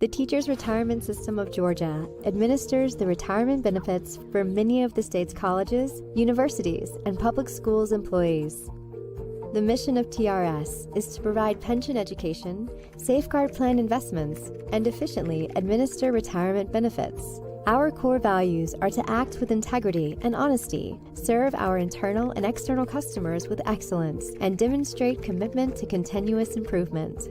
The Teachers Retirement System of Georgia administers the retirement benefits for many of the state's colleges, universities, and public schools employees. The mission of TRS is to provide pension education, safeguard plan investments, and efficiently administer retirement benefits. Our core values are to act with integrity and honesty, serve our internal and external customers with excellence, and demonstrate commitment to continuous improvement.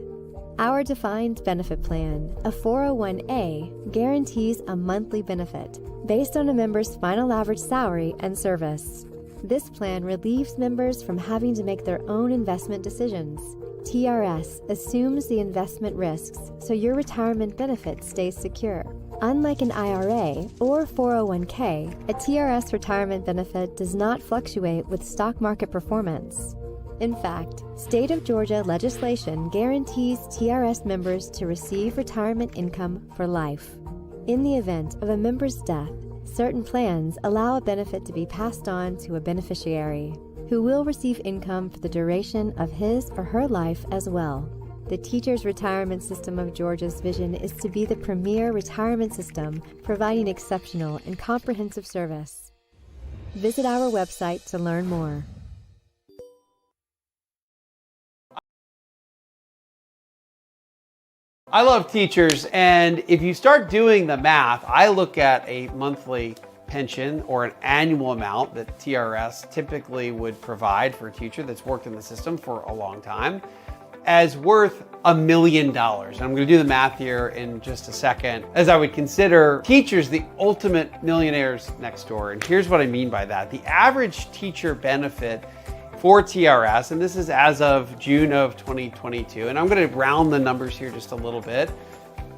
Our defined benefit plan, a 401A, guarantees a monthly benefit based on a member's final average salary and service. This plan relieves members from having to make their own investment decisions. TRS assumes the investment risks so your retirement benefit stays secure. Unlike an IRA or 401k, a TRS retirement benefit does not fluctuate with stock market performance. In fact, state of Georgia legislation guarantees TRS members to receive retirement income for life. In the event of a member's death, certain plans allow a benefit to be passed on to a beneficiary, who will receive income for the duration of his or her life as well. The Teachers Retirement System of Georgia's vision is to be the premier retirement system, providing exceptional and comprehensive service. Visit our website to learn more. I love teachers, and if you start doing the math, I look at a monthly pension or an annual amount that TRS typically would provide for a teacher that's worked in the system for a long time as worth $1 million. And I'm going to do the math here in just a second, as I would consider teachers the ultimate millionaires next door. And here's what I mean by that. The average teacher benefit for TRS, and this is as of June of 2022, and I'm going to round the numbers here just a little bit.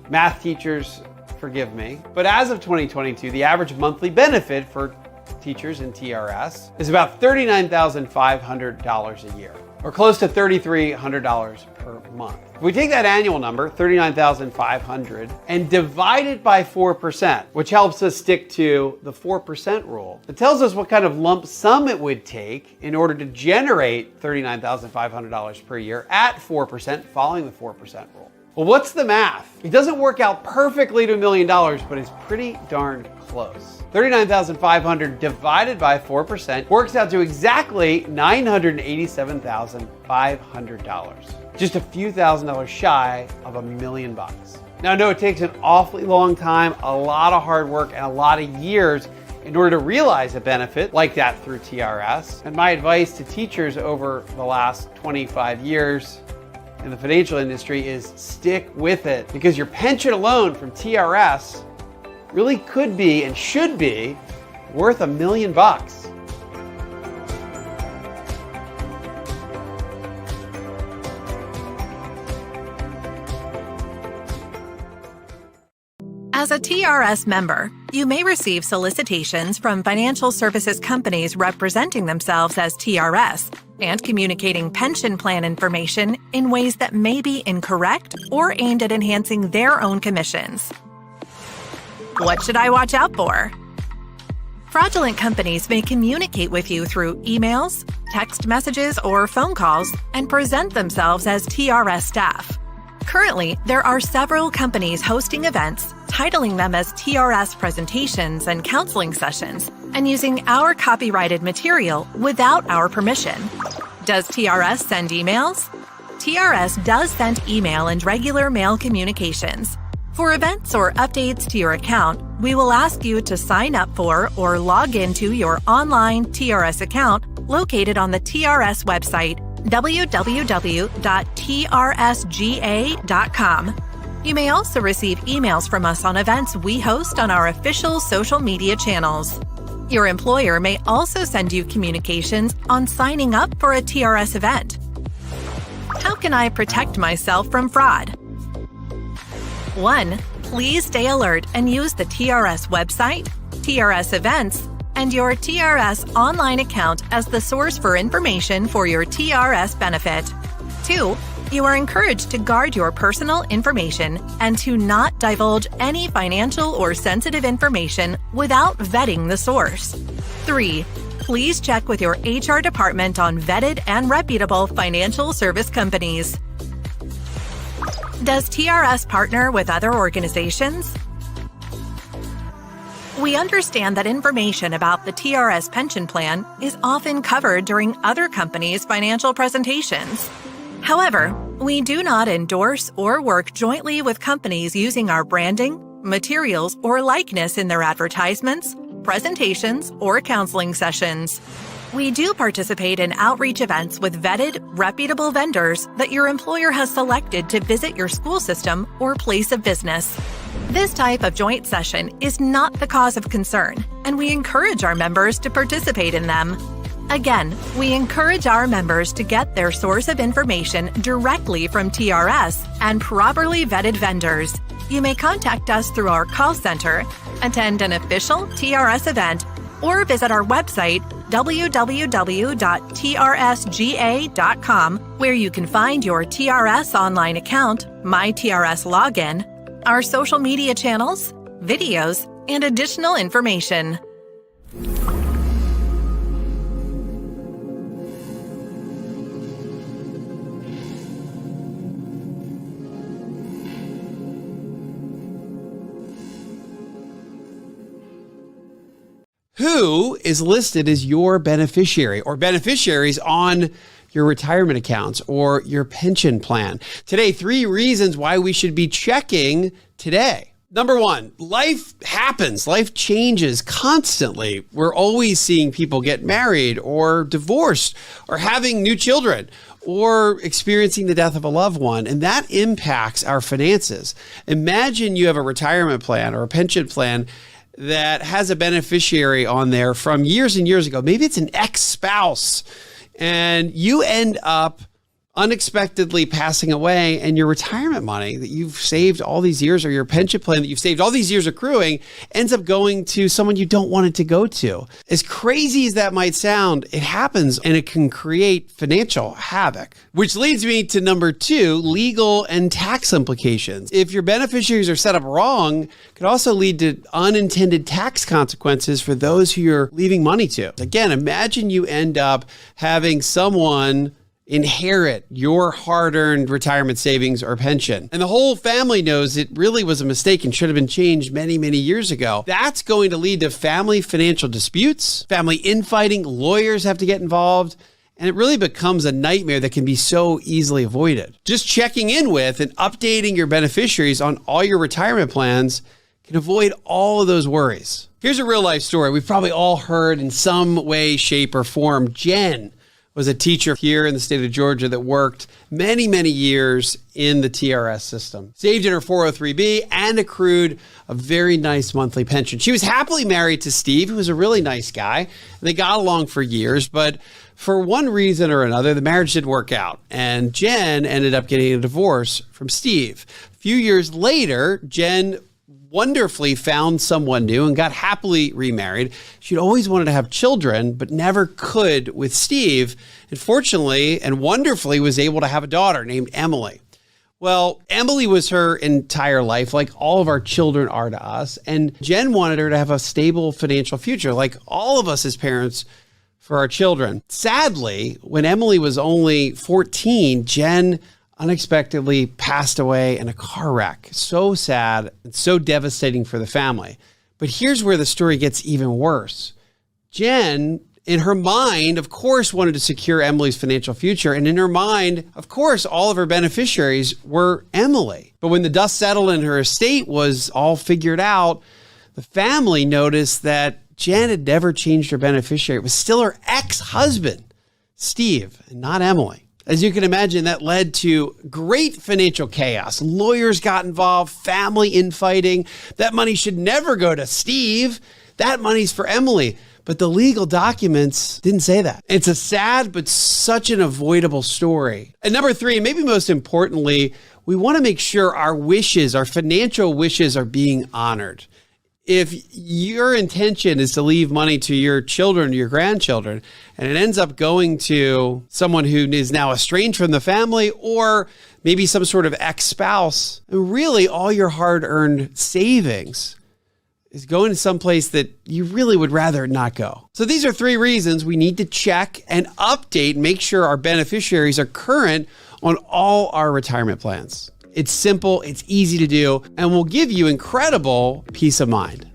Math teachers, forgive me. But as of 2022, the average monthly benefit for teachers in TRS is about $39,500 a year, or close to $3,300 per month. If we take that annual number, $39,500, and divide it by 4%, which helps us stick to the 4% rule, it tells us what kind of lump sum it would take in order to generate $39,500 per year at 4%, following the 4% rule. Well, what's the math? It doesn't work out perfectly to $1 million, but it's pretty darn close. $39,500 divided by 4% works out to exactly $987,500. Just a few $1,000s shy of $1 million. Now, I know it takes an awfully long time, a lot of hard work, and a lot of years in order to realize a benefit like that through TRS. And my advice to teachers over the last 25 years in the financial industry is stick with it, because your pension alone from TRS really could be and should be worth $1 million. As a TRS member, you may receive solicitations from financial services companies representing themselves as TRS and communicating pension plan information in ways that may be incorrect or aimed at enhancing their own commissions. What should I watch out for? Fraudulent companies may communicate with you through emails, text messages, or phone calls and present themselves as TRS staff. Currently, there are several companies hosting events, titling them as TRS presentations and counseling sessions, and using our copyrighted material without our permission. Does TRS send emails? TRS does send email and regular mail communications. For events or updates to your account, we will ask you to sign up for or log into your online TRS account located on the TRS website, www.trsga.com. You may also receive emails from us on events we host on our official social media channels. Your employer may also send you communications on signing up for a TRS event. How can I protect myself from fraud? 1. Please stay alert and use the TRS website, TRS events, and your TRS online account as the source for information for your TRS benefit. 2. You are encouraged to guard your personal information and to not divulge any financial or sensitive information without vetting the source. 3. Please check with your HR department on vetted and reputable financial service companies. Does TRS partner with other organizations? We understand that information about the TRS pension plan is often covered during other companies' financial presentations. However, we do not endorse or work jointly with companies using our branding, materials, or likeness in their advertisements, presentations, or counseling sessions. We do participate in outreach events with vetted, reputable vendors that your employer has selected to visit your school system or place of business. This type of joint session is not the cause of concern, and we encourage our members to participate in them. Again, we encourage our members to get their source of information directly from TRS and properly vetted vendors. You may contact us through our call center, attend an official TRS event, or visit our website, www.trsga.com, where you can find your TRS online account, My TRS login, our social media channels, videos, and additional information. Who is listed as your beneficiary or beneficiaries on your retirement accounts or your pension plan? Today, 3 reasons why we should be checking today. Number 1, life happens. Life changes constantly. We're always seeing people get married or divorced or having new children or experiencing the death of a loved one, and that impacts our finances. Imagine you have a retirement plan or a pension plan that has a beneficiary on there from years and years ago. Maybe it's an ex-spouse, and you end up unexpectedly passing away, and your retirement money that you've saved all these years, or your pension plan that you've saved all these years accruing, ends up going to someone you don't want it to go to. As crazy as that might sound, it happens, and it can create financial havoc. Which leads me to number 2, legal and tax implications. If your beneficiaries are set up wrong, it could also lead to unintended tax consequences for those who you're leaving money to. Again, imagine you end up having someone inherit your hard-earned retirement savings or pension, and the whole family knows it really was a mistake and should have been changed many, many years ago. That's going to lead to family financial disputes, family infighting, lawyers have to get involved, and it really becomes a nightmare that can be so easily avoided. Just checking in with and updating your beneficiaries on all your retirement plans can avoid all of those worries. Here's a real-life story we've probably all heard in some way, shape, or form. Jen was a teacher here in the state of Georgia that worked many, many years in the TRS system, saved in her 403B, and accrued a very nice monthly pension. She was happily married to Steve, who was a really nice guy, and they got along for years, but for one reason or another, the marriage didn't work out, and Jen ended up getting a divorce from Steve. A few years later, Jen wonderfully found someone new and got happily remarried. She'd always wanted to have children, but never could with Steve. And fortunately and wonderfully was able to have a daughter named Emily. Well, Emily was her entire life, like all of our children are to us. And Jen wanted her to have a stable financial future, like all of us as parents for our children. Sadly, when Emily was only 14, Jen unexpectedly passed away in a car wreck. So sad and so devastating for the family. But here's where the story gets even worse. Jen, in her mind, of course, wanted to secure Emily's financial future. And in her mind, of course, all of her beneficiaries were Emily. But when the dust settled and her estate was all figured out, the family noticed that Jen had never changed her beneficiary. It was still her ex-husband, Steve, and not Emily. As you can imagine, that led to great financial chaos. Lawyers got involved, family infighting. That money should never go to Steve. That money's for Emily. But the legal documents didn't say that. It's a sad but such an avoidable story. And number 3, and maybe most importantly, we want to make sure our wishes, our financial wishes, are being honored. If your intention is to leave money to your children, your grandchildren, and it ends up going to someone who is now estranged from the family, or maybe some sort of ex-spouse, really all your hard-earned savings is going to someplace that you really would rather not go. So these are 3 reasons we need to check and update and make sure our beneficiaries are current on all our retirement plans. It's simple, it's easy to do, and will give you incredible peace of mind.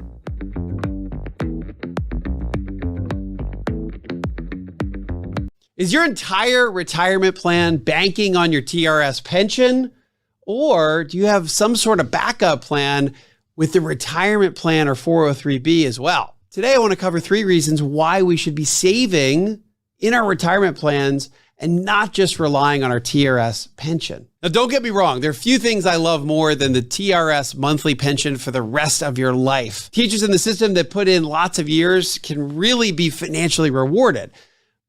Is your entire retirement plan banking on your TRS pension? Or do you have some sort of backup plan with the retirement plan or 403B as well? Today, I want to cover 3 reasons why we should be saving in our retirement plans and not just relying on our TRS pension. Now, don't get me wrong. There are few things I love more than the TRS monthly pension for the rest of your life. Teachers in the system that put in lots of years can really be financially rewarded,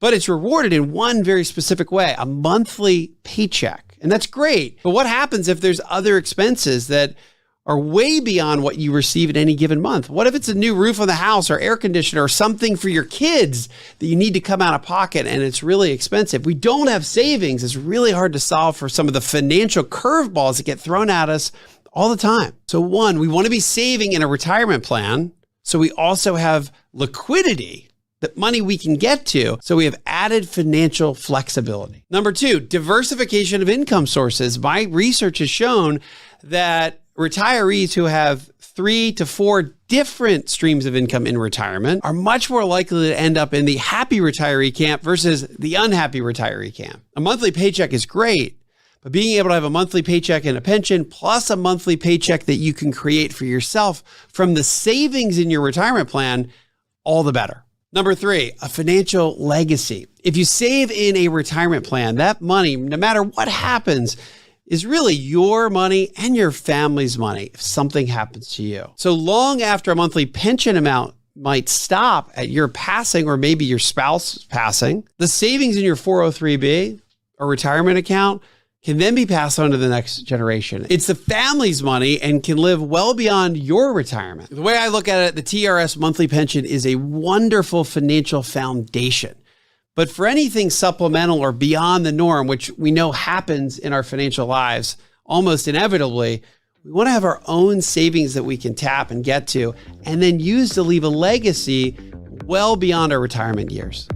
but it's rewarded in one very specific way, a monthly paycheck. And that's great. But what happens if there's other expenses that are way beyond what you receive in any given month? What if it's a new roof on the house or air conditioner or something for your kids that you need to come out of pocket and it's really expensive? We don't have savings. It's really hard to solve for some of the financial curveballs that get thrown at us all the time. So 1, we want to be saving in a retirement plan. So we also have liquidity, that money we can get to. So we have added financial flexibility. Number 2, diversification of income sources. My research has shown that retirees who have 3 to 4 different streams of income in retirement are much more likely to end up in the happy retiree camp versus the unhappy retiree camp. A monthly paycheck is great, but being able to have a monthly paycheck and a pension plus a monthly paycheck that you can create for yourself from the savings in your retirement plan, all the better. Number 3, a financial legacy. If you save in a retirement plan, that money, no matter what happens, is really your money and your family's money if something happens to you. So long after a monthly pension amount might stop at your passing or maybe your spouse passing, the savings in your 403B or retirement account can then be passed on to the next generation. It's the family's money and can live well beyond your retirement. The way I look at it, the TRS monthly pension is a wonderful financial foundation. But for anything supplemental or beyond the norm, which we know happens in our financial lives almost inevitably, we want to have our own savings that we can tap and get to, and then use to leave a legacy well beyond our retirement years.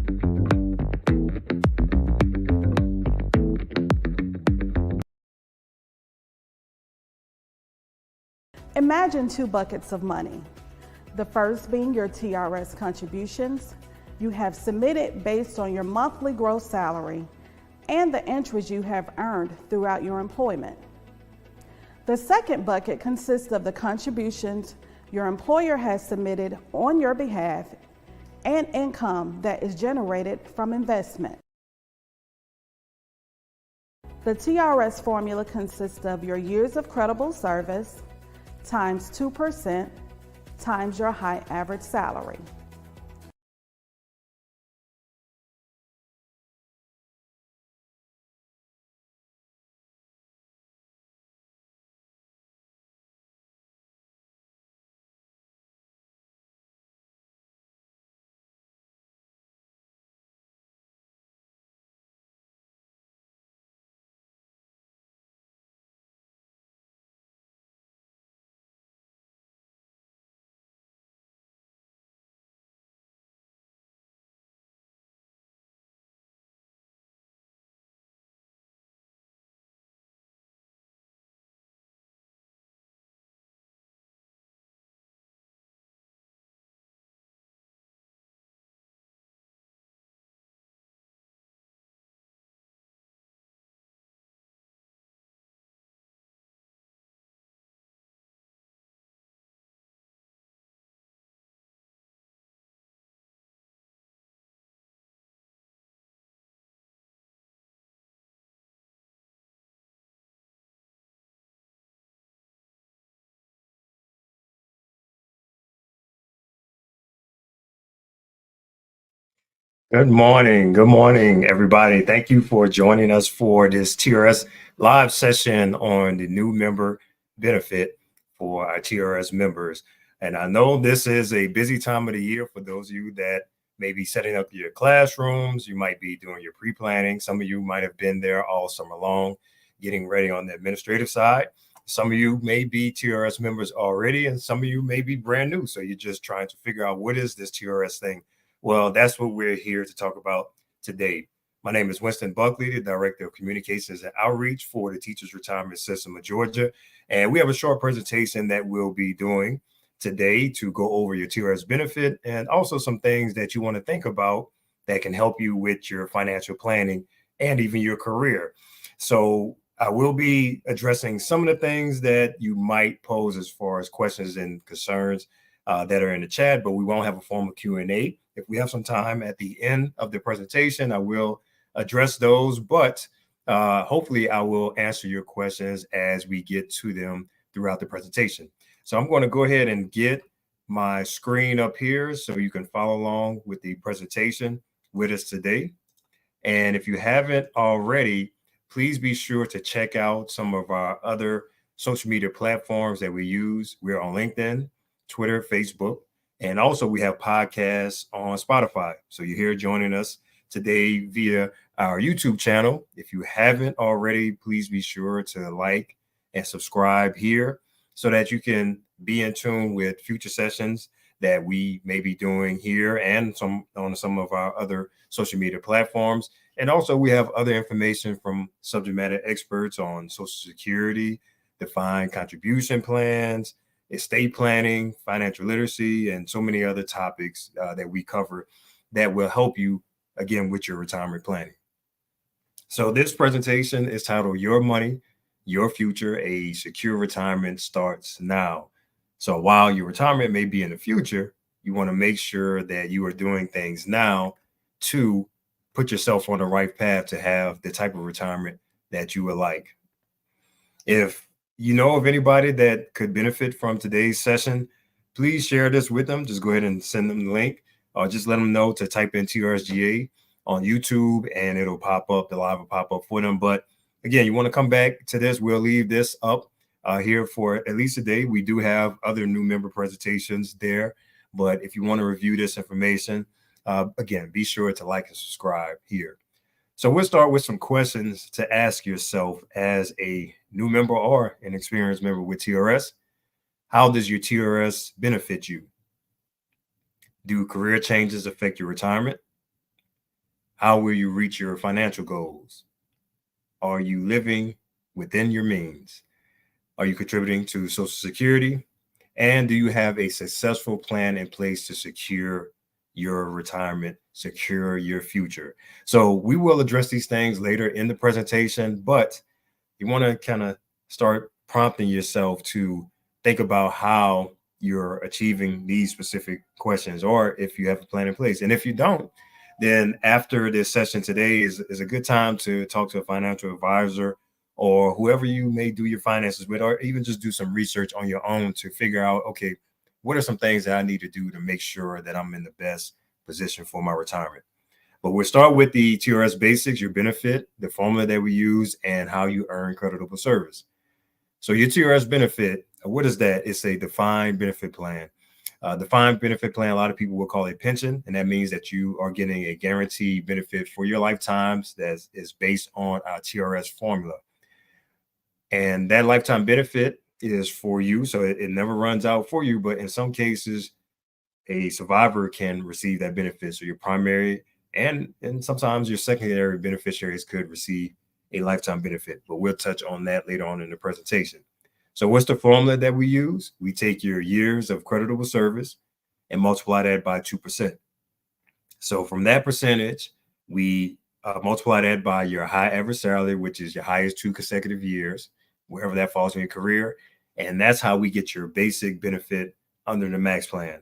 Imagine 2 buckets of money. The first being your TRS contributions. You have submitted based on your monthly gross salary and the interest you have earned throughout your employment. The second bucket consists of the contributions your employer has submitted on your behalf and income that is generated from investment. The TRS formula consists of your years of credible service times 2% times your high average salary. Good morning. Good morning, everybody. Thank you for joining us for this TRS live session on the new member benefit for our TRS members. And I know this is a busy time of the year for those of you that may be setting up your classrooms. You might be doing your pre-planning. Some of you might have been there all summer long, getting ready on the administrative side. Some of you may be TRS members already, and some of you may be brand new. So you're just trying to figure out, what is this TRS thing? Well, that's what we're here to talk about today. My name is Winston Buckley, the Director of Communications and Outreach for the Teachers Retirement System of Georgia. And we have a short presentation that we'll be doing today to go over your TRS benefit and also some things that you want to think about that can help you with your financial planning and even your career. So I will be addressing some of the things that you might pose as far as questions and concerns that are in the chat, but we won't have a formal Q&A. If we have some time at the end of the presentation, I will address those, but hopefully I will answer your questions as we get to them throughout the presentation. So I'm going to go ahead and get my screen up here so you can follow along with the presentation with us today. And if you haven't already, please be sure to check out some of our other social media platforms that we use. We're on LinkedIn, Twitter, Facebook, and also we have podcasts on Spotify. So you're here joining us today via our YouTube channel. If you haven't already, please be sure to like and subscribe here so that you can be in tune with future sessions that we may be doing here and on some of our other social media platforms. And also we have other information from subject matter experts on Social Security, defined contribution plans, estate planning, financial literacy, and so many other topics that we cover that will help you, again, with your retirement planning. So this presentation is titled Your Money, Your Future, A Secure Retirement Starts Now. So while your retirement may be in the future, you want to make sure that you are doing things now to put yourself on the right path to have the type of retirement that you would like. If you know of anybody that could benefit from today's session, please share this with them. Just go ahead and send them the link, or just let them know to type in TRSGA on YouTube and it'll pop up, the live will pop up for them. But again, you want to come back to this. We'll leave this up here for at least a day. We do have other new member presentations there, but if you want to review this information, again, be sure to like and subscribe here. So we'll start with some questions to ask yourself as a new member or an experienced member with TRS. How does your TRS benefit you? Do career changes affect your retirement? How will you reach your financial goals? Are you living within your means? Are you contributing to Social Security? And do you have a successful plan in place to secure your retirement, secure your future? So we will address these things later in the presentation, but you want to kind of start prompting yourself to think about how you're achieving these specific questions, or if you have a plan in place. And if you don't, then after this session today is a good time to talk to a financial advisor or whoever you may do your finances with, or even just do some research on your own to figure out, okay, what are some things that I need to do to make sure that I'm in the best position for my retirement? But we'll start with the TRS basics, your benefit, the formula that we use, and how you earn creditable service. So your TRS benefit, what is that? It's a defined benefit plan. Defined benefit plan, a lot of people will call it pension, and that means that you are getting a guaranteed benefit for your lifetimes that is based on our TRS formula. And that lifetime benefit is for you, so it never runs out for you, but in some cases, a survivor can receive that benefit. So your primary and sometimes your secondary beneficiaries could receive a lifetime benefit, but we'll touch on that later on in the presentation. So what's the formula that we use? We take your years of creditable service and multiply that by 2%. So from that percentage, we multiply that by your high average salary, which is your highest 2 consecutive years, wherever that falls in your career. And that's how we get your basic benefit under the max plan.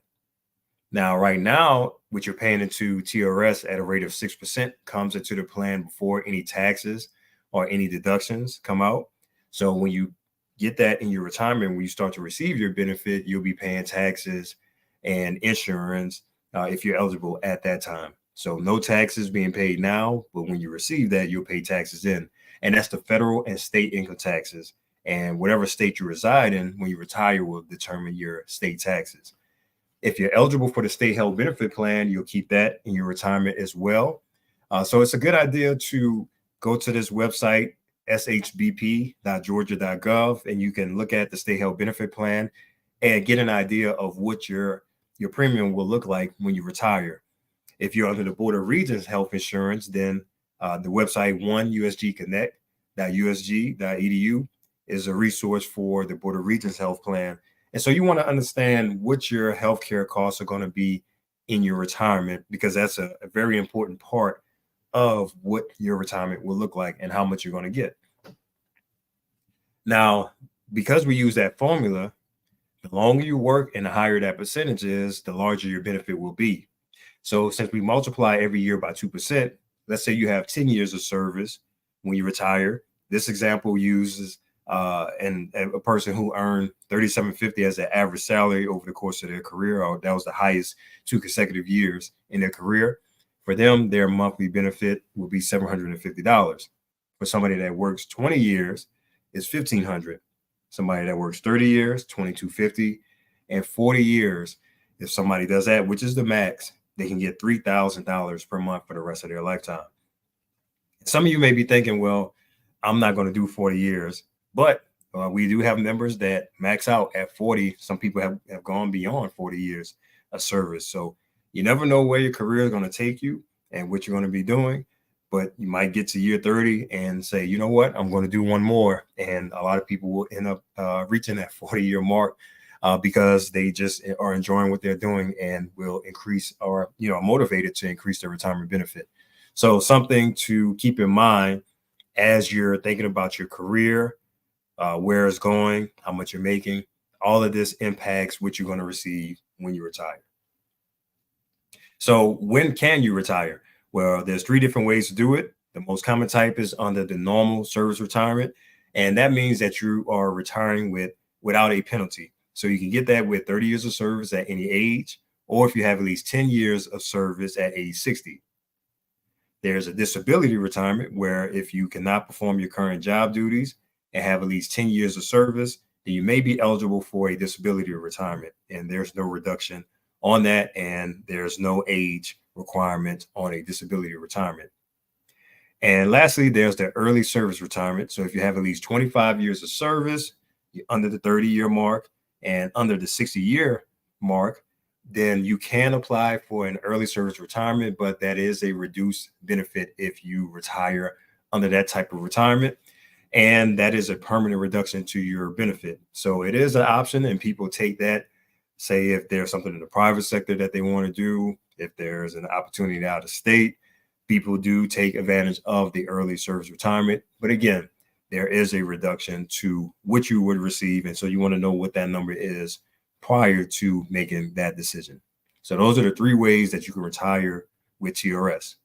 Now, right now, what you're paying into TRS at a rate of 6% comes into the plan before any taxes or any deductions come out. So when you get that in your retirement, when you start to receive your benefit, you'll be paying taxes and insurance if you're eligible at that time. So no taxes being paid now, but when you receive that, you'll pay taxes in. And that's the federal and state income taxes. And whatever state you reside in, when you retire, will determine your state taxes. If you're eligible for the state health benefit plan, you'll keep that in your retirement as well. So it's a good idea to go to this website, shbp.georgia.gov, and you can look at the state health benefit plan and get an idea of what your premium will look like when you retire. If you're under the Board of Regents health insurance, then The website oneusgconnect.usg.edu is a resource for the Board of Regents health plan. And so you want to understand what your healthcare costs are going to be in your retirement, because that's a very important part of what your retirement will look like and how much you're going to get. Now, because we use that formula, the longer you work and the higher that percentage is, the larger your benefit will be. So since we multiply every year by 2%, let's say you have 10 years of service when you retire. This example uses and a person who earned $37.50 as their average salary over the course of their career, or that was the highest 2 consecutive years in their career. For them, their monthly benefit will be $750. For somebody that works 20 years, it's $1,500. Somebody that works 30 years, $2,250, and 40 years, if somebody does that, which is the max, they can get $3,000 per month for the rest of their lifetime. Some of you may be thinking, well, I'm not going to do 40 years, but we do have members that max out at 40. Some people have gone beyond 40 years of service. So you never know where your career is going to take you and what you're going to be doing, but you might get to year 30 and say, you know what, I'm going to do one more. And a lot of people will end up reaching that 40-year mark because they just are enjoying what they're doing and will increase, or, you know, motivated to increase their retirement benefit. So something to keep in mind as you're thinking about your career, where it's going, how much you're making, all of this impacts what you're going to receive when you retire. So when can you retire? Well, there's 3 different ways to do it. The most common type is under the normal service retirement. And that means that you are retiring without a penalty. So you can get that with 30 years of service at any age, or if you have at least 10 years of service at age 60. There's a disability retirement where if you cannot perform your current job duties and have at least 10 years of service, then you may be eligible for a disability retirement. And there's no reduction on that, and there's no age requirement on a disability retirement. And lastly, there's the early service retirement. So if you have at least 25 years of service, you're under the 30-year mark and under the 60-year mark, then you can apply for an early service retirement, but that is a reduced benefit if you retire under that type of retirement. And that is a permanent reduction to your benefit. So it is an option, and people take that, say if there's something in the private sector that they want to do, if there's an opportunity out of state, people do take advantage of the early service retirement. But again, there is a reduction to what you would receive. And so you want to know what that number is prior to making that decision. So those are the 3 ways that you can retire with TRS.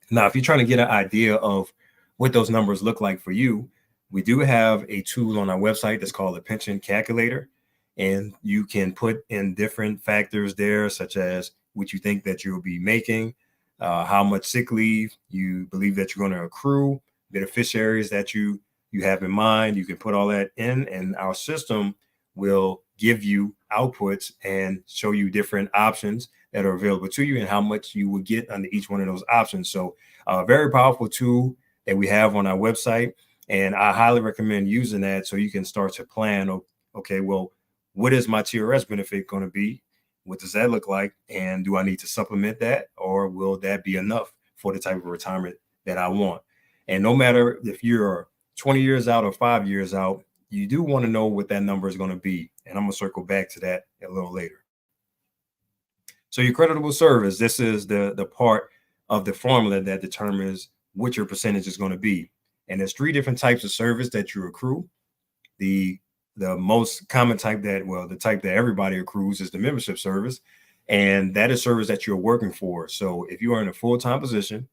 Now, if you're trying to get an idea of what those numbers look like for you, we do have a tool on our website that's called a pension calculator. And you can put in different factors there, such as what you think that you'll be making, how much sick leave you believe that you're going to accrue, beneficiaries that you have in mind. You can put all that in, and our system will give you outputs and show you different options that are available to you and how much you would get under each one of those options. So a very powerful tool that we have on our website, and I highly recommend using that so you can start to plan, okay, well, what is my TRS benefit going to be? What does that look like? And do I need to supplement that, or will that be enough for the type of retirement that I want? And no matter if you're 20 years out or 5 years out, you do want to know what that number is going to be. And I'm going to circle back to that a little later. So your creditable service, this is the part of the formula that determines what your percentage is going to be. And there's 3 different types of service that you accrue. The most common type the type that everybody accrues is the membership service. And that is service that you're working for. So if you are in a full-time position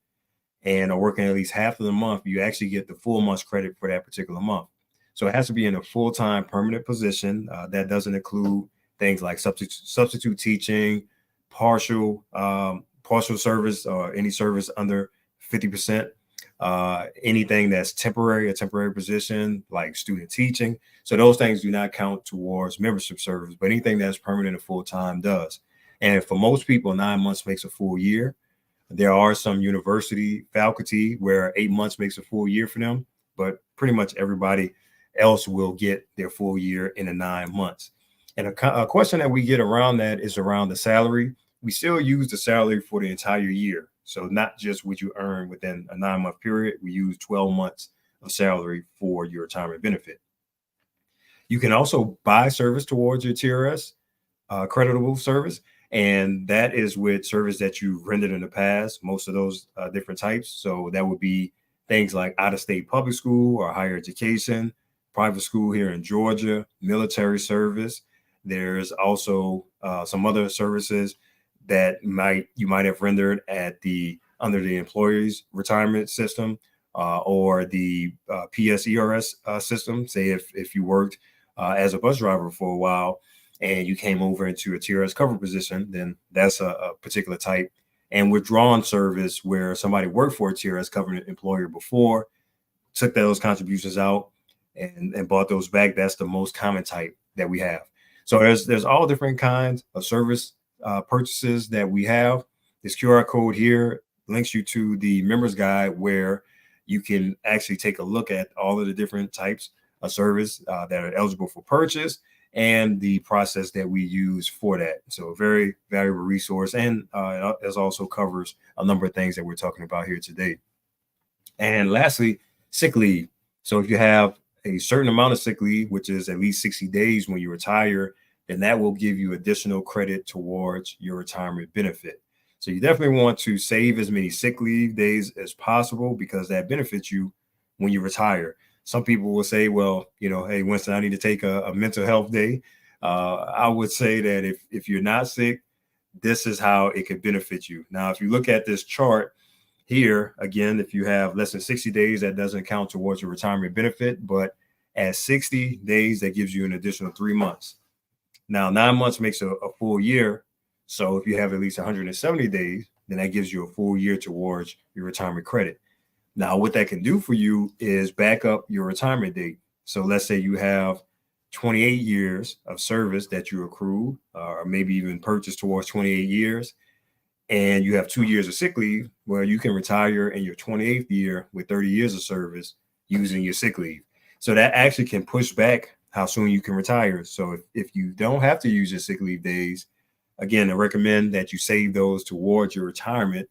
and are working at least half of the month, you actually get the full month's credit for that particular month. So it has to be in a full-time permanent position. That doesn't include things like substitute teaching, partial service, or any service under 50%. Anything that's temporary, a temporary position like student teaching. So those things do not count towards membership service, but anything that's permanent and full-time does. And for most people, 9 months makes a full year. There are some university faculty where 8 months makes a full year for them, but pretty much everybody else will get their full year in the 9 months. And a question that we get around that is around the salary. We still use the salary for the entire year. So not just what you earn within a 9-month period. We use 12 months of salary for your retirement benefit. You can also buy service towards your TRS, creditable service. And that is with service that you've rendered in the past, most of those different types. So that would be things like out-of-state public school or higher education, private school here in Georgia, military service. There's also some other services that you might have rendered under the employee's retirement system or the PSERS system. Say if you worked as a bus driver for a while and you came over into a TRS cover position, then that's a particular type. And withdrawn service, where somebody worked for a TRS covered employer before, took those contributions out and bought those back. That's the most common type that we have. So there's all different kinds of service purchases that we have. This QR code here links you to the members guide, where you can actually take a look at all of the different types of service that are eligible for purchase and the process that we use for that. So a very valuable resource, and it also covers a number of things that we're talking about here today. And lastly, sick leave. So if you have a certain amount of sick leave, which is at least 60 days when you retire, then that will give you additional credit towards your retirement benefit. So you definitely want to save as many sick leave days as possible, because that benefits you when you retire. Some people will say, well, hey, Winston, I need to take a mental health day. I would say that if you're not sick, this is how it could benefit you. Now, if you look at this chart here, again, if you have less than 60 days, that doesn't count towards your retirement benefit. But at 60 days, that gives you an additional 3 months. Now, 9 months makes a full year. So if you have at least 170 days, then that gives you a full year towards your retirement credit. Now, what that can do for you is back up your retirement date. So let's say you have 28 years of service that you accrued, or maybe even purchased towards 28 years, and you have 2 years of sick leave. Well, you can retire in your 28th year with 30 years of service using your sick leave. So that actually can push back how soon you can retire. So if you don't have to use your sick leave days, again, I recommend that you save those towards your retirement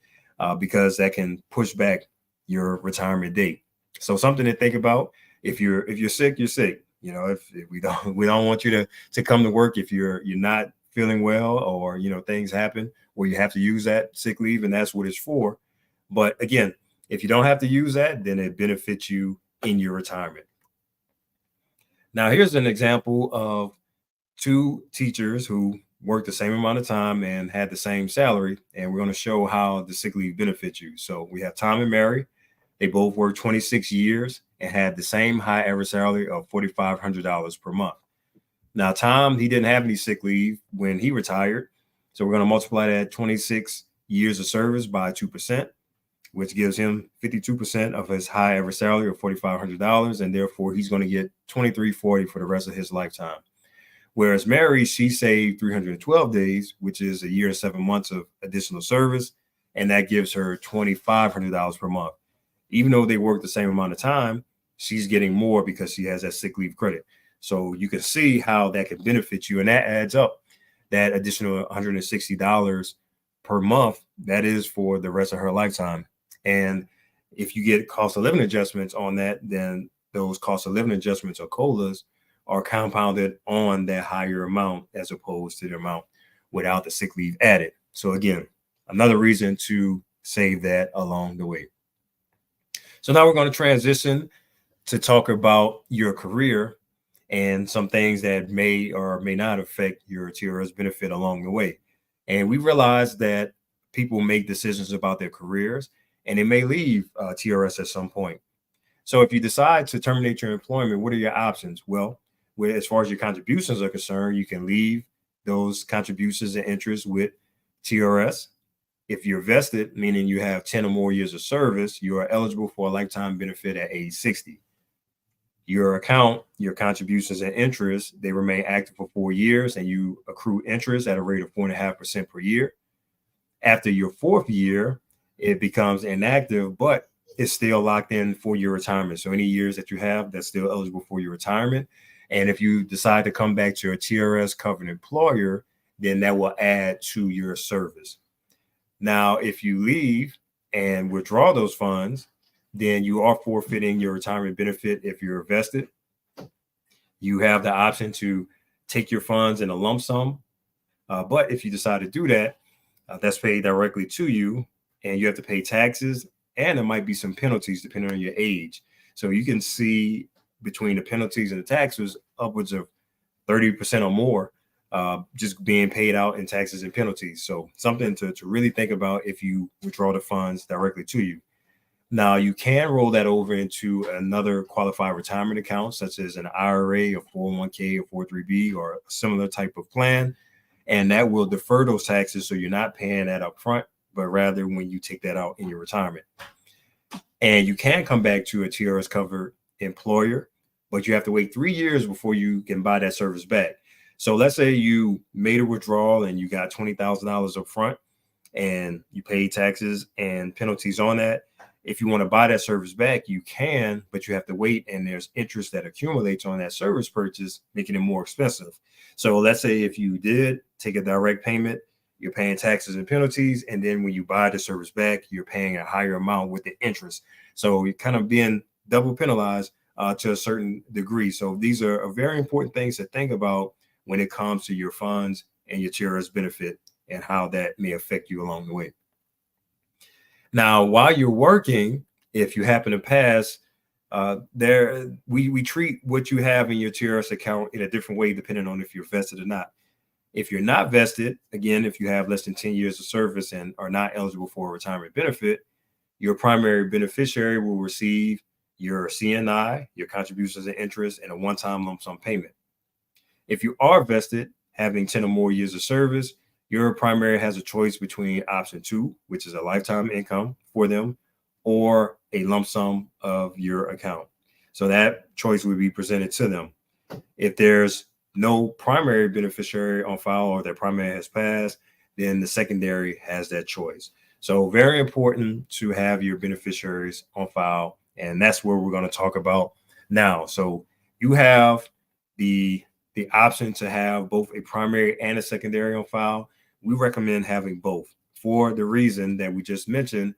because that can push back your retirement date. So something to think about. If you're sick, you're sick. If we don't want you to come to work if you're not feeling well, or things happen where you have to use that sick leave, and that's what it's for. But again, if you don't have to use that, then it benefits you in your retirement. Now, here's an example of two teachers who worked the same amount of time and had the same salary, and we're going to show how the sick leave benefits you. So we have Tom and Mary. They both worked 26 years and had the same high average salary of $4,500 per month. Now, Tom, he didn't have any sick leave when he retired. So we're going to multiply that 26 years of service by 2%, which gives him 52% of his high average salary of $4,500. And therefore, he's going to get $2,340 for the rest of his lifetime. Whereas Mary, she saved 312 days, which is a year and 7 months of additional service. And that gives her $2,500 per month. Even though they work the same amount of time, she's getting more because she has that sick leave credit. So you can see how that can benefit you. And that adds up. That additional $160 per month, that is for the rest of her lifetime. And if you get cost of living adjustments on that, then those cost of living adjustments or COLAs are compounded on that higher amount as opposed to the amount without the sick leave added. So again, another reason to save that along the way. So now we're going to transition to talk about your career and some things that may or may not affect your TRS benefit along the way. And we realize that people make decisions about their careers and they may leave TRS at some point. So if you decide to terminate your employment, what are your options? Well, as far as your contributions are concerned, you can leave those contributions and interest with TRS. If you're vested, meaning you have 10 or more years of service, you are eligible for a lifetime benefit at age 60. Your account, your contributions and interest, they remain active for 4 years and you accrue interest at a rate of 4.5% per year. After your 4th year, it becomes inactive, but it's still locked in for your retirement. So any years that you have, that's still eligible for your retirement. And if you decide to come back to a TRS covered employer, then that will add to your service. Now, if you leave and withdraw those funds, then you are forfeiting your retirement benefit if you're vested. You have the option to take your funds in a lump sum. But if you decide to do that, that's paid directly to you, and you have to pay taxes, and there might be some penalties depending on your age. So you can see between the penalties and the taxes upwards of 30% or more just being paid out in taxes and penalties. So something to really think about if you withdraw the funds directly to you. Now, you can roll that over into another qualified retirement account, such as an IRA, a 401k, or 403b, or a similar type of plan. And that will defer those taxes, so you're not paying that up front, but rather when you take that out in your retirement. And you can come back to a TRS covered employer, but you have to wait 3 years before you can buy that service back. So let's say you made a withdrawal and you got $20,000 up front and you paid taxes and penalties on that. If you want to buy that service back, you can, but you have to wait, and there's interest that accumulates on that service purchase, making it more expensive. So let's say if you did take a direct payment, you're paying taxes and penalties, and then when you buy the service back, you're paying a higher amount with the interest. So you're kind of being double penalized to a certain degree. So these are very important things to think about when it comes to your funds and your TRS benefit and how that may affect you along the way. Now, while you're working, if you happen to pass, we treat what you have in your TRS account in a different way depending on if you're vested or not. If you're not vested, again, if you have less than 10 years of service and are not eligible for a retirement benefit, your primary beneficiary will receive your CNI, your contributions and interest, and a one-time lump sum payment. If you are vested, having 10 or more years of service, your primary has a choice between option 2, which is a lifetime income for them, or a lump sum of your account. So that choice would be presented to them. If there's no primary beneficiary on file or their primary has passed, then the secondary has that choice. So very important to have your beneficiaries on file, and that's where we're going to talk about now. So you have the option to have both a primary and a secondary on file. We recommend having both for the reason that we just mentioned.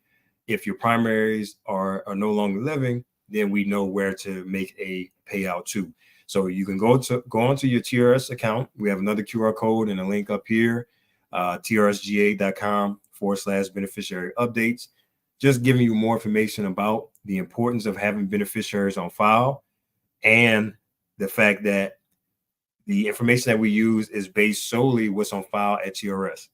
If your primaries are no longer living, then we know where to make a payout to. So you can go onto your TRS account. We have another QR code and a link up here, trsga.com/beneficiary updates, just giving you more information about the importance of having beneficiaries on file and the fact that the information that we use is based solely what's on file at TRS.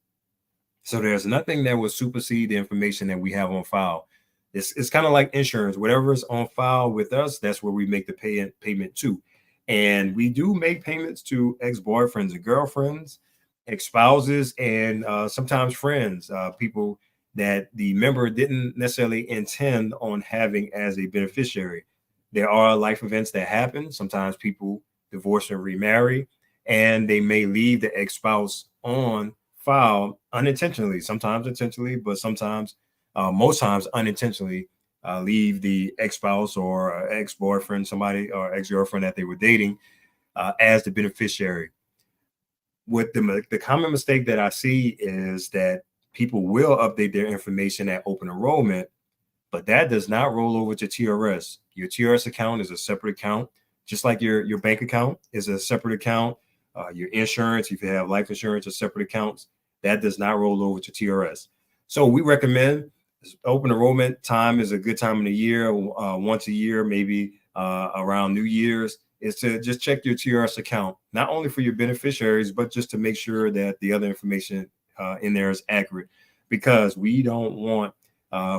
So there's nothing that will supersede the information that we have on file. It's kind of like insurance. Whatever is on file with us, that's where we make the payment to. And we do make payments to ex-boyfriends and girlfriends, ex-spouses, and sometimes friends, people that the member didn't necessarily intend on having as a beneficiary. There are life events that happen. Sometimes people divorce and remarry, and they may leave the ex-spouse on file unintentionally, sometimes intentionally, but sometimes, most times unintentionally, leave the ex-spouse or ex-boyfriend, somebody or ex-girlfriend that they were dating as the beneficiary. What the common mistake that I see is that people will update their information at open enrollment, but that does not roll over to TRS. Your TRS account is a separate account. Just like your bank account is a separate account, your insurance, if you have life insurance, are separate accounts. That does not roll over to TRS. So we recommend open enrollment time is a good time of the year, once a year, maybe around New Year's, is to just check your TRS account, not only for your beneficiaries, but just to make sure that the other information in there is accurate, because we don't want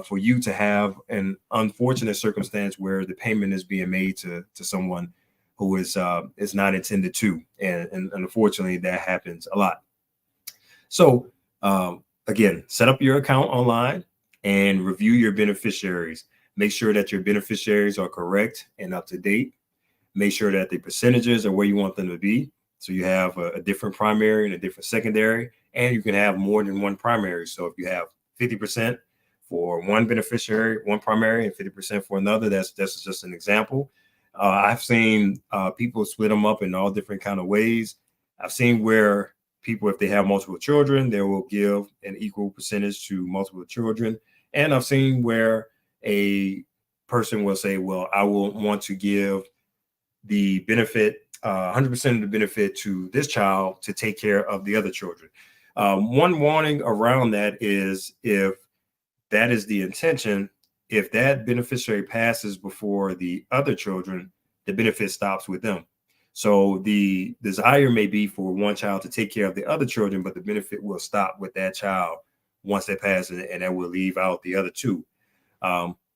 for you to have an unfortunate circumstance where the payment is being made to someone who is not intended to, and unfortunately that happens a lot. So again, set up your account online and review your beneficiaries. Make sure that your beneficiaries are correct and up to date. Make sure that the percentages are where you want them to be. So you have a different primary and a different secondary, and you can have more than one primary. So if you have 50% for one beneficiary, one primary, and 50% for another, that's just an example. I've seen people split them up in all different kind of ways. I've seen where people, if they have multiple children, they will give an equal percentage to multiple children. And I've seen where a person will say, well, I will want to give the benefit, 100% of the benefit to this child to take care of the other children. One warning around that is, if that is the intention, if that beneficiary passes before the other children, the benefit stops with them. So the desire may be for one child to take care of the other children, but the benefit will stop with that child once they pass, and that will leave out the other two.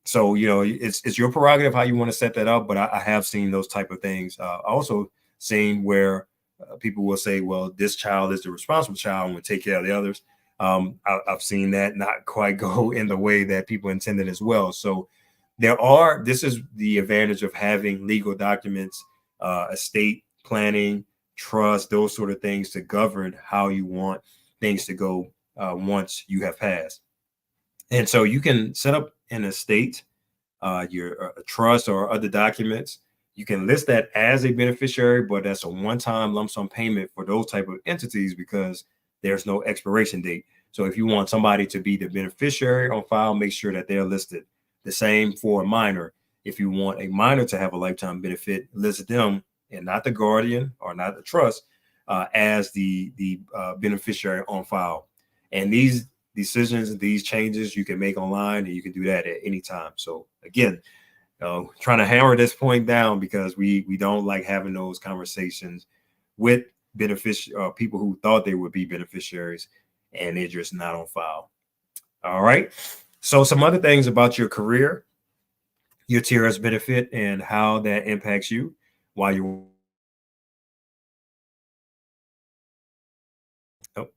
So, it's your prerogative how you want to set that up, but I have seen those type of things. Also seen where people will say, well, this child is the responsible child and will take care of the others. I've seen that not quite go in the way that people intended as well. So this is the advantage of having legal documents, estate planning, trust, those sort of things to govern how you want things to go once you have passed. And so you can set up an estate, your trust or other documents. You can list that as a beneficiary, but that's a one-time lump sum payment for those type of entities because there's no expiration date. So if you want somebody to be the beneficiary on file, make sure that they're listed. The same for a minor. If you want a minor to have a lifetime benefit, list them and not the guardian or not the trust as the beneficiary on file. And these decisions, these changes you can make online, and you can do that at any time. So again, trying to hammer this point down because we don't like having those conversations with people who thought they would be beneficiaries and they're just not on file. All right. So some other things about your career, your TRS benefit, and how that impacts you while you're. Oh,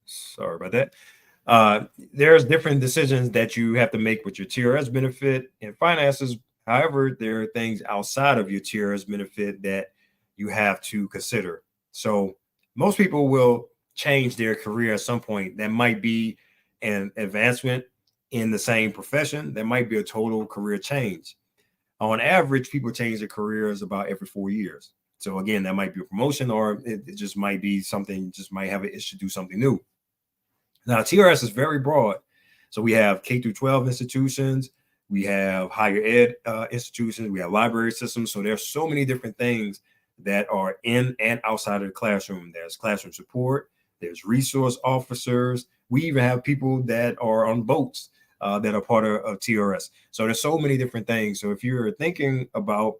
sorry about that. There's different decisions that you have to make with your TRS benefit and finances. However, there are things outside of your TRS benefit that you have to consider. So most people will change their career at some point. That might be an advancement in the same profession. That might be a total career change. On average, people change their careers about every 4 years. So again, that might be a promotion, or it just might be something, just might have an itch to do something new. Now, TRS is very broad. So we have K through 12 institutions, we have higher ed institutions, we have library systems. So there's so many different things that are in and outside of the classroom. There's classroom support, there's resource officers. We even have people that are on boats that are part of TRS. So there's so many different things. So if you're thinking about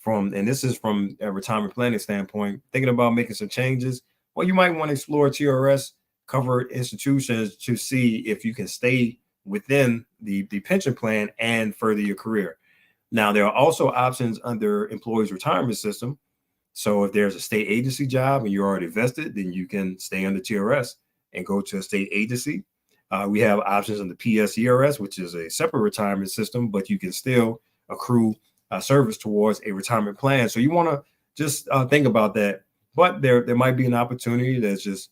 and this is from a retirement planning standpoint, thinking about making some changes, well, you might want to explore TRS covered institutions to see if you can stay within the pension plan and further your career. Now, there are also options under employees retirement system. So if there's a state agency job and you're already vested, then you can stay under TRS and go to a state agency. We have options on the PSERS, which is a separate retirement system, but you can still accrue service towards a retirement plan. So you want to just think about that. But there might be an opportunity that's just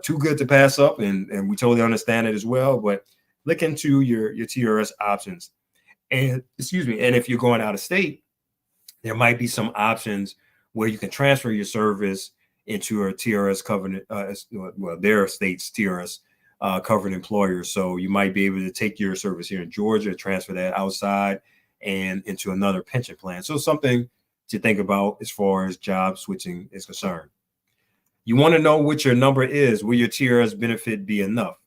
too good to pass up, and we totally understand it as well. But look into your TRS options. And and if you're going out of state, there might be some options where you can transfer your service into a TRS covered, their state's TRS covered employers. So you might be able to take your service here in Georgia, transfer that outside and into another pension plan. So something to think about as far as job switching is concerned. You want to know what your number is. Will your TRS benefit be enough?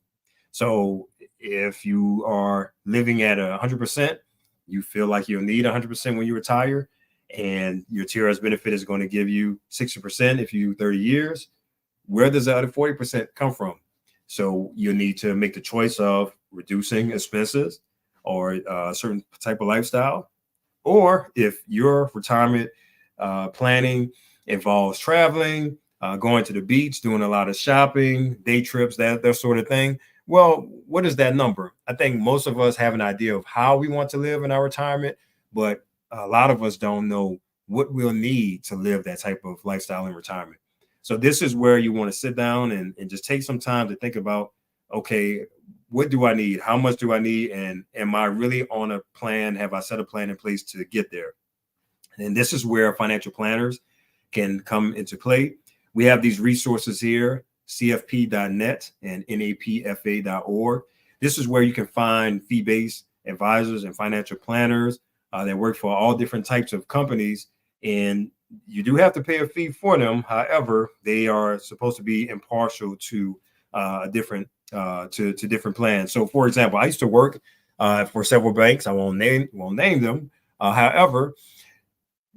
So if you are living at 100%, you feel like you'll need 100% when you retire, and your TRS benefit is going to give you 60% if you 30 years. Where does the other 40% come from? So you need to make the choice of reducing expenses or a certain type of lifestyle. Or if your retirement planning involves traveling, going to the beach, doing a lot of shopping, day trips, that sort of thing. Well, what is that number? I think most of us have an idea of how we want to live in our retirement, but a lot of us don't know what we'll need to live that type of lifestyle in retirement. So this is where you want to sit down and just take some time to think about, okay, what do I need? How much do I need? And am I really on a plan? Have I set a plan in place to get there? And this is where financial planners can come into play. We have these resources here, cfp.net and napfa.org. This is where you can find fee-based advisors and financial planners that work for all different types of companies. And you do have to pay a fee for them. However, they are supposed to be impartial to different plans. So, for example, I used to work for several banks. I won't name them. However,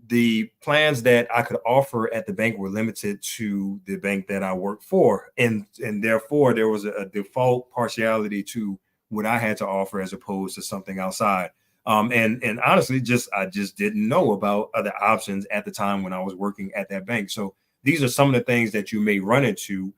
the plans that I could offer at the bank were limited to the bank that I worked for, and therefore there was a default partiality to what I had to offer as opposed to something outside. And honestly, I just didn't know about other options at the time when I was working at that bank. So these are some of the things that you may run into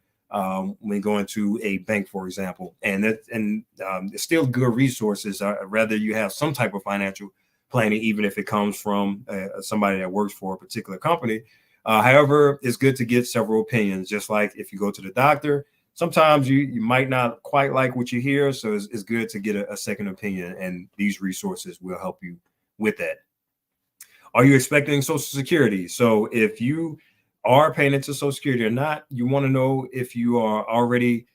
when going to a bank, for example. And it's still good resources. Rather, you have some type of financial planning, even if it comes from somebody that works for a particular company. However, it's good to get several opinions. Just like if you go to the doctor, sometimes you might not quite like what you hear. So it's good to get a second opinion, and these resources will help you with that. Are you expecting Social Security? So if you are paying into Social Security or not, you want to know if you are already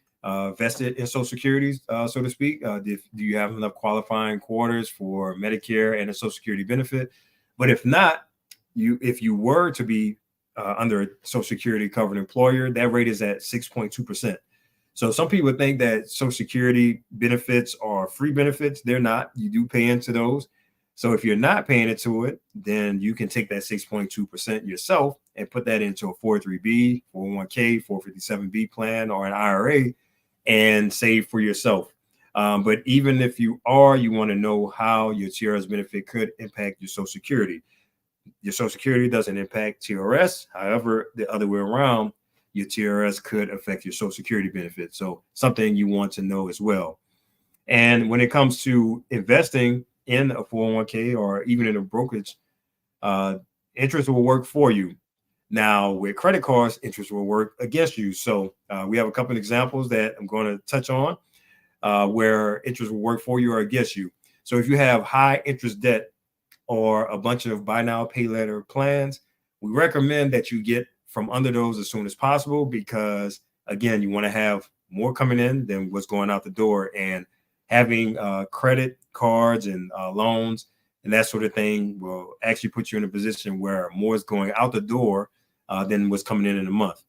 vested in Social Security, so to speak. Do you have enough qualifying quarters for Medicare and a Social Security benefit? But if not, if you were to be under a Social Security covered employer, that rate is at 6.2%. So some people think that Social Security benefits are free benefits. They're not. You do pay into those. So if you're not paying into it, then you can take that 6.2% yourself and put that into a 403B, 401k, 457B plan or an IRA and save for yourself. But even if you want to know how your TRS benefit could impact your Social Security. Your Social Security doesn't impact TRS. However, the other way around, your TRS could affect your Social Security benefit. So something you want to know as well. And when it comes to investing in a 401k or even in a brokerage, interest will work for you. Now, with credit cards, interest will work against you. So we have a couple of examples that I'm going to touch on where interest will work for you or against you. So if you have high interest debt or a bunch of buy now, pay later plans, we recommend that you get from under those as soon as possible because, again, you want to have more coming in than what's going out the door. And having credit cards and loans and that sort of thing will actually put you in a position where more is going out the door than what's coming in a month.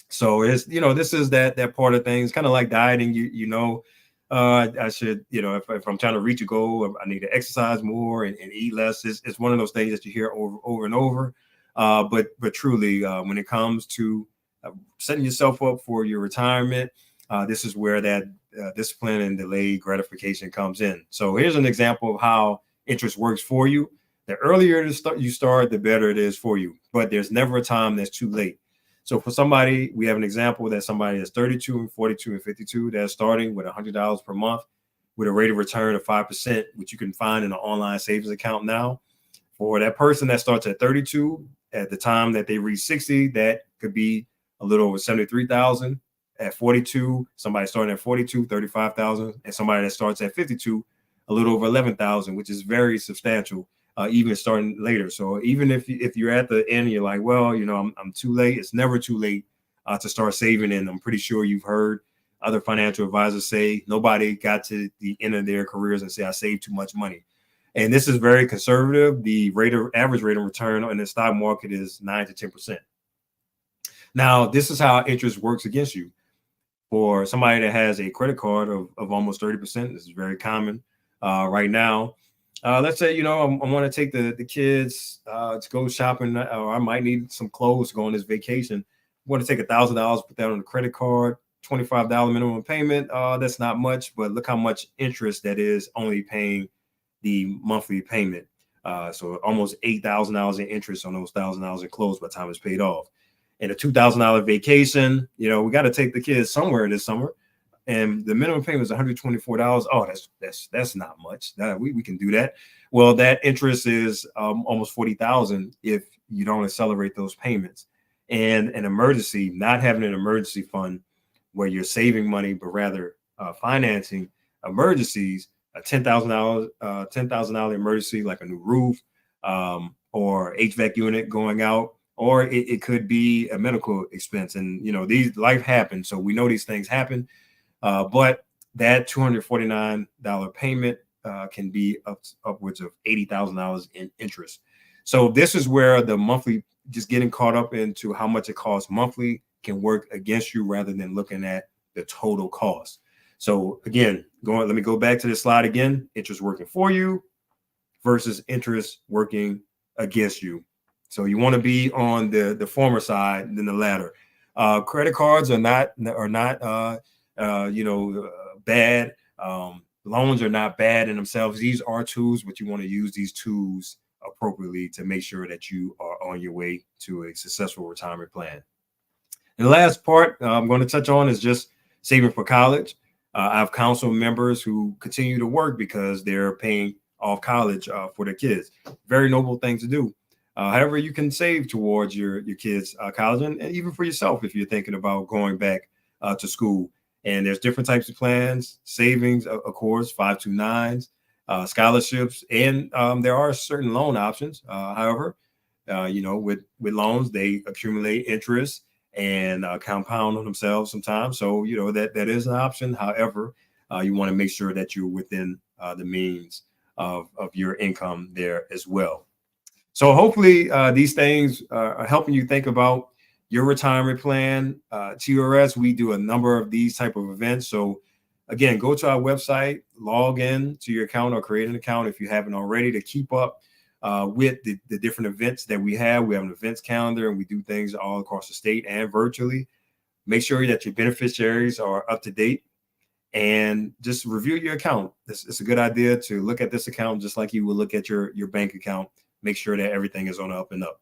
So it's, this is that part of things, kind of like dieting. I should, if I'm trying to reach a goal, I need to exercise more and eat less. It's one of those things that you hear over and over. But truly, when it comes to setting yourself up for your retirement, this is where that discipline and delayed gratification comes in. So here's an example of how interest works for you. The earlier you start, the better it is for you. But there's never a time that's too late. So for somebody, we have an example that somebody that's 32 and 42 and 52 that's starting with $100 per month with a rate of return of 5%, which you can find in an online savings account now. For that person that starts at 32, at the time that they reach 60, that could be a little over 73,000. At 42, somebody starting at 42, 35,000, and somebody that starts at 52, a little over 11,000, which is very substantial, even starting later. So even if you're at the end, you're like, well, I'm too late. It's never too late to start saving. And I'm pretty sure you've heard other financial advisors say nobody got to the end of their careers and say, I saved too much money. And this is very conservative. The average rate of return in the stock market is 9 to 10%. Now, this is how interest works against you. For somebody that has a credit card of almost 30%, this is very common right now. Let's say, I want to take the kids to go shopping, or I might need some clothes to go on this vacation. I want to take $1,000, put that on the credit card, $25 minimum payment. That's not much, but look how much interest that is only paying the monthly payment. So almost $8,000 in interest on those $1,000 in clothes by the time it's paid off. And a $2,000 vacation, we got to take the kids somewhere this summer, and the minimum payment is $124. Oh, that's not much. We can do that. Well, that interest is almost $40,000 if you don't accelerate those payments. And an emergency, not having an emergency fund where you're saving money, but rather financing emergencies, a $10,000 emergency like a new roof or HVAC unit going out. Or it could be a medical expense. And, these life happens. So we know these things happen. But that $249 payment can be upwards of $80,000 in interest. So this is where the monthly, just getting caught up into how much it costs monthly, can work against you rather than looking at the total cost. So again, let me go back to this slide again. Interest working for you versus interest working against you. So you want to be on the former side than the latter. Credit cards are not bad. Loans are not bad in themselves. These are tools, but you want to use these tools appropriately to make sure that you are on your way to a successful retirement plan. And the last part I'm going to touch on is just saving for college. I have council members who continue to work because they're paying off college for their kids. Very noble thing to do. However, you can save towards your kids' college, and even for yourself if you're thinking about going back to school. And there's different types of plans, savings, of course, 529s, scholarships, and there are certain loan options. However, with loans, they accumulate interest and compound on themselves sometimes. So, that is an option. However, you want to make sure that you're within the means of your income there as well. So hopefully these things are helping you think about your retirement plan. TRS, we do a number of these type of events. So again, go to our website, log in to your account or create an account if you haven't already, to keep up with the different events that we have. We have an events calendar, and we do things all across the state and virtually. Make sure that your beneficiaries are up to date, and just review your account. It's a good idea to look at this account just like you would look at your bank account. Make sure that everything is on the up and up.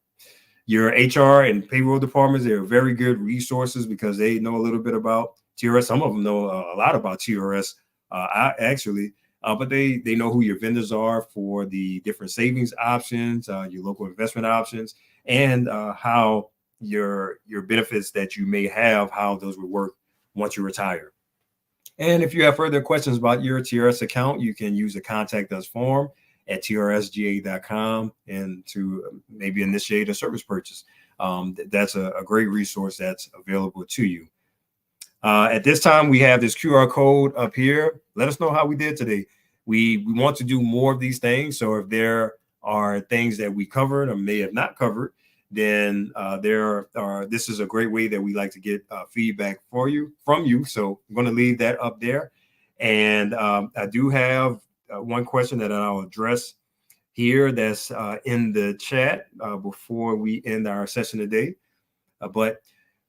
Your HR and payroll departments, they're very good resources because they know a little bit about TRS. Some of them know a lot about TRS, but they know who your vendors are for the different savings options, your local investment options, and how your benefits that you may have, how those would work once you retire. And if you have further questions about your TRS account, you can use the contact us form at trsga.com and to maybe initiate a service purchase. That's a great resource that's available to you. At this time, we have this QR code up here. Let us know how we did today. We want to do more of these things. So if there are things that we covered or may have not covered, then this is a great way that we like to get feedback from you. So I'm going to leave that up there. And I do have one question that I'll address here that's in the chat before we end our session today. But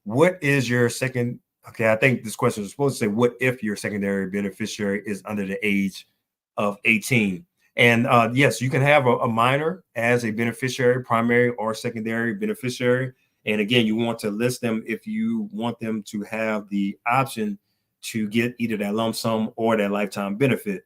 what is your second? Okay, I think this question is supposed to say, what if your secondary beneficiary is under the age of 18? And yes, you can have a minor as a beneficiary, primary or secondary beneficiary. And again, you want to list them if you want them to have the option to get either that lump sum or that lifetime benefit.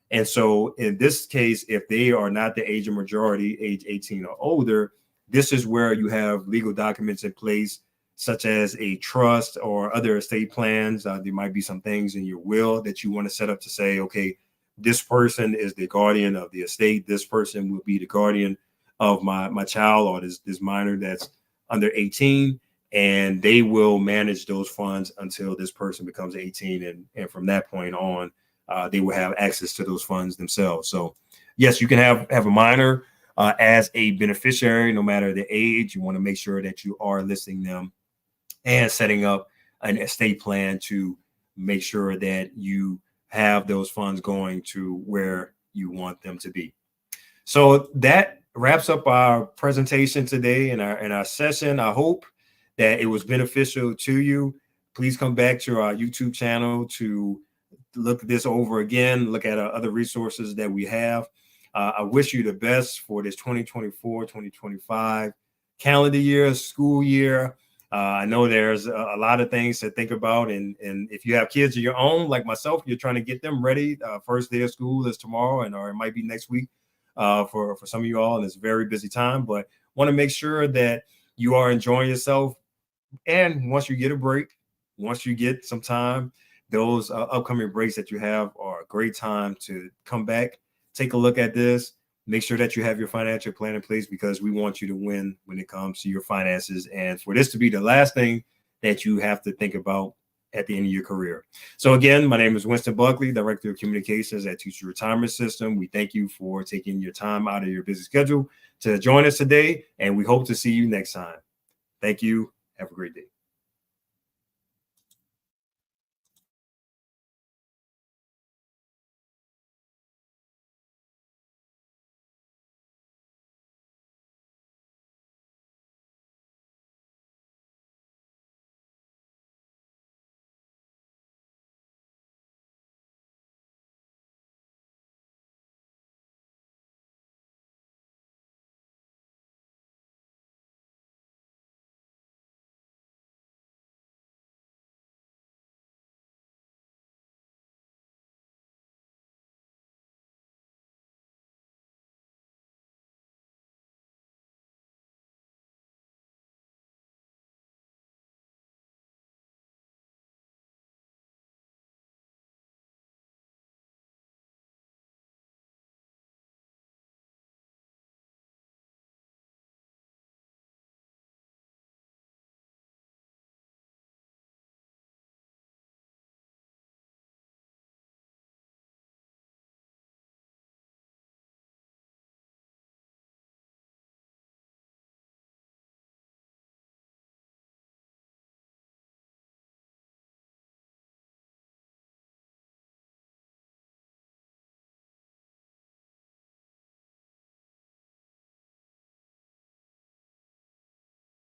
And so in this case, if they are not the age of majority, age 18 or older, this is where you have legal documents in place, such as a trust or other estate plans. There might be some things in your will that you want to set up to say, okay, this person is the guardian of the estate. This person will be the guardian of my child or this minor that's under 18, and they will manage those funds until this person becomes 18. And from that point on, they will have access to those funds themselves. So yes, you can have a minor as a beneficiary, no matter the age. You want to make sure that you are listing them and setting up an estate plan to make sure that you have those funds going to where you want them to be. So that wraps up our presentation today in our session. I hope that it was beneficial to you. Please come back to our YouTube channel to look this over again, look at other resources that we have. I wish you the best for this 2024-2025 calendar year, school year. I know there's a lot of things to think about. And if you have kids of your own, like myself, you're trying to get them ready. First day of school is tomorrow, or it might be next week for some of you all. And it's a very busy time, but want to make sure that you are enjoying yourself. And once you get a break, once you get some time, those upcoming breaks that you have are a great time to come back, take a look at this, make sure that you have your financial plan in place, because we want you to win when it comes to your finances. And for this to be the last thing that you have to think about at the end of your career. So again, my name is Winston Buckley, Director of Communications at Teacher Retirement System. We thank you for taking your time out of your busy schedule to join us today, and we hope to see you next time. Thank you. Have a great day.